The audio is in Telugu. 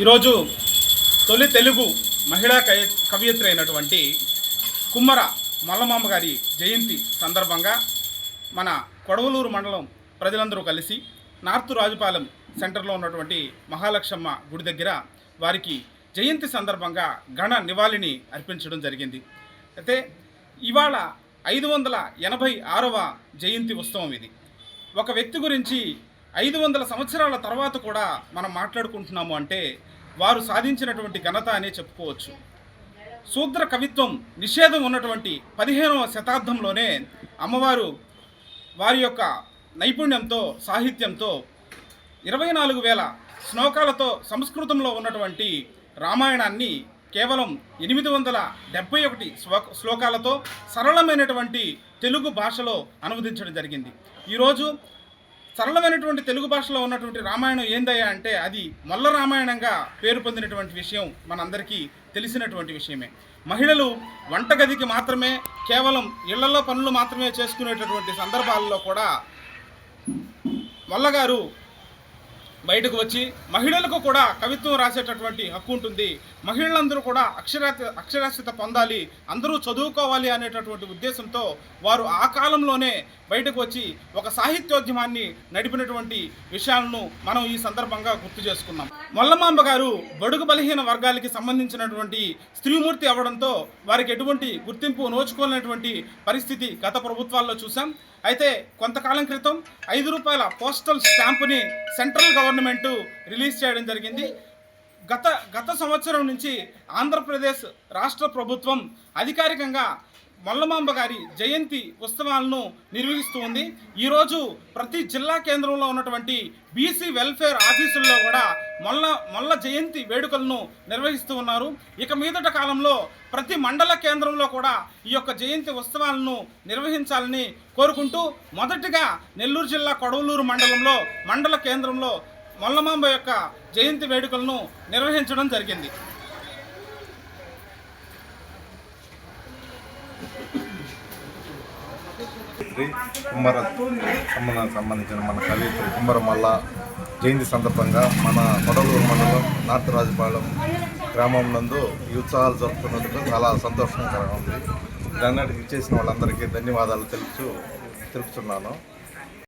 ఈరోజు తొలి తెలుగు మహిళా కవయిత్రి అయినటువంటి కుమ్మర మల్లమాంబ గారి జయంతి సందర్భంగా మన కొడవలూరు మండలం ప్రజలందరూ కలిసి నార్త్ రాజుపాలెం సెంటర్లో ఉన్నటువంటి మహాలక్ష్మ గుడి దగ్గర వారికి జయంతి సందర్భంగా ఘన నివాళిని అర్పించడం జరిగింది. అయితే ఇవాళ 586వ జయంతి ఉత్సవం ఇది. ఒక వ్యక్తి గురించి 500 సంవత్సరాల తర్వాత కూడా మనం మాట్లాడుకుంటున్నాము అంటే వారు సాధించినటువంటి ఘనత అనే చెప్పుకోవచ్చు. శూద్ర కవిత్వం నిషేధం ఉన్నటువంటి 15వ శతాబ్దంలోనే అమ్మవారు వారి యొక్క నైపుణ్యంతో సాహిత్యంతో 24,000 శ్లోకాలతో సంస్కృతంలో ఉన్నటువంటి రామాయణాన్ని కేవలం 871 శ్లోకాలతో సరళమైనటువంటి తెలుగు భాషలో అనువదించడం జరిగింది. ఈరోజు సరళమైనటువంటి తెలుగు భాషలో ఉన్నటువంటి రామాయణం ఏందయ్యా అంటే అది మొల్ల రామాయణంగా పేరు పొందినటువంటి విషయం మనందరికీ తెలిసినటువంటి విషయమే. మహిళలు వంటగదికి మాత్రమే కేవలం ఇళ్లలో పనులు మాత్రమే చేసుకునేటటువంటి సందర్భాల్లో కూడా మొల్లగారు బయటకు వచ్చి మహిళలకు కూడా కవిత్వం రాసేటటువంటి హక్కు ఉంటుంది, మహిళలందరూ కూడా అక్షరాస్యత పొందాలి, అందరూ చదువుకోవాలి అనేటటువంటి ఉద్దేశంతో వారు ఆ కాలంలోనే బయటకు వచ్చి ఒక సాహిత్యోద్యమాన్ని నడిపినటువంటి విషయాలను మనం ఈ సందర్భంగా గుర్తు చేసుకున్నాం. మల్లమాంబ గారు బడుగు బలహీన వర్గాలకి సంబంధించినటువంటి స్త్రీమూర్తి అవ్వడంతో వారికి ఎటువంటి గుర్తింపు నోచుకోలేనటువంటి పరిస్థితి గత ప్రభుత్వాల్లో చూసాం. అయితే కొంతకాలం క్రితం 5 రూపాయల పోస్టల్ స్టాంపుని సెంట్రల్ గవర్నమెంట్ రిలీజ్ చేయడం జరిగింది. గత సంవత్సరం నుంచి ఆంధ్రప్రదేశ్ రాష్ట్ర ప్రభుత్వం అధికారికంగా మల్లమాంబ గారి జయంతి ఉత్సవాలను నిర్వహిస్తూ ఉంది. ఈరోజు ప్రతి జిల్లా కేంద్రంలో ఉన్నటువంటి బీసీ వెల్ఫేర్ ఆఫీసుల్లో కూడా మొల్ల జయంతి వేడుకలను నిర్వహిస్తూ ఉన్నారు. ఇక మీదట కాలంలో ప్రతి మండల కేంద్రంలో కూడా ఈ యొక్క జయంతి ఉత్సవాలను నిర్వహించాలని కోరుకుంటూ మొదటిగా నెల్లూరు జిల్లా కొడవలూరు మండలంలో మండల కేంద్రంలో మల్లమాంబ యొక్క జయంతి వేడుకలను నిర్వహించడం జరిగింది. కుమ్మర సంబంధించిన మన కవిత్రి కుమ్మర మల్ల జయంతి సందర్భంగా మన కొడవలూరు మండలం నార్త్ రాజుపాలెం గ్రామం నందు ఈ ఉత్సవాలు జరుపుతున్నందుకు చాలా సంతోషకరంగా ఉంది. దానికి ఇచ్చేసిన వాళ్ళందరికీ ధన్యవాదాలు తెలుపుతున్నాను.